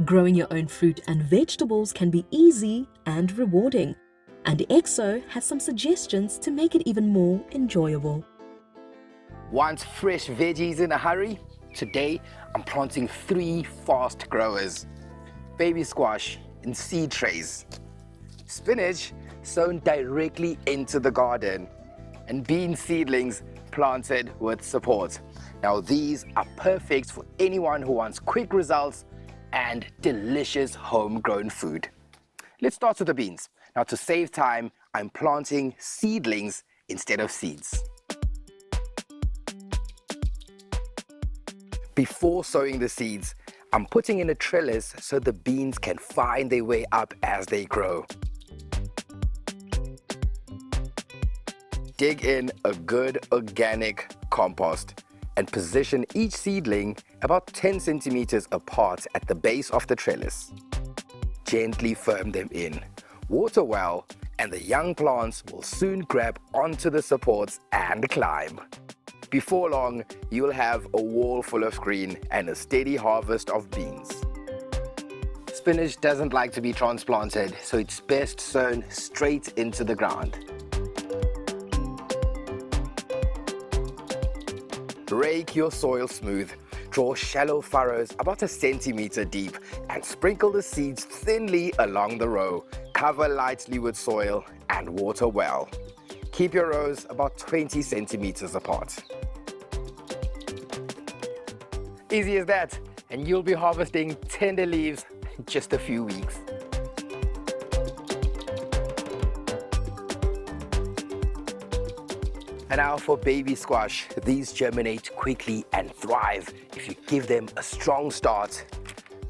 Growing your own fruit and vegetables can be easy and rewarding, and EXO has some suggestions to make it even more enjoyable. Want fresh veggies in a hurry? Today, I'm planting 3 fast growers. Baby squash in seed trays, spinach sown directly into the garden, and bean seedlings planted with support. Now these are perfect for anyone who wants quick results and delicious homegrown food. Let's start with the beans. Now to save time, I'm planting seedlings instead of seeds. Before sowing the seeds, I'm putting in a trellis so the beans can find their way up as they grow. Dig in a good organic compost and position each seedling about 10 centimeters apart at the base of the trellis. Gently firm them in, water well, and the young plants will soon grab onto the supports and climb. Before long, you'll have a wall full of green and a steady harvest of beans. Spinach doesn't like to be transplanted, so it's best sown straight into the ground. Rake your soil smooth, draw shallow furrows about 1 centimeter deep, and sprinkle the seeds thinly along the row. Cover lightly with soil and water well. Keep your rows about 20 centimeters apart. Easy as that, and you'll be harvesting tender leaves in just a few weeks. And now for baby squash. These germinate quickly and thrive if you give them a strong start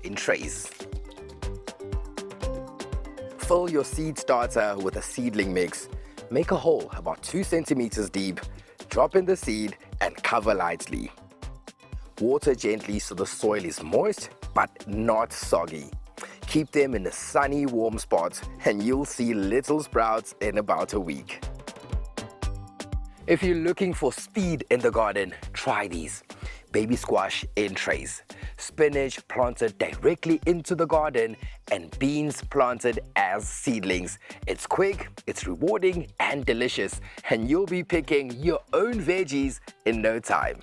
in trays. Fill your seed starter with a seedling mix. Make a hole about 2 centimeters deep, drop in the seed and cover lightly. Water gently so the soil is moist but not soggy. Keep them in a sunny, warm spot and you'll see little sprouts in about a week. If you're looking for speed in the garden, try these. Baby squash in trays, spinach planted directly into the garden, and beans planted as seedlings. It's quick, it's rewarding and delicious, and you'll be picking your own veggies in no time.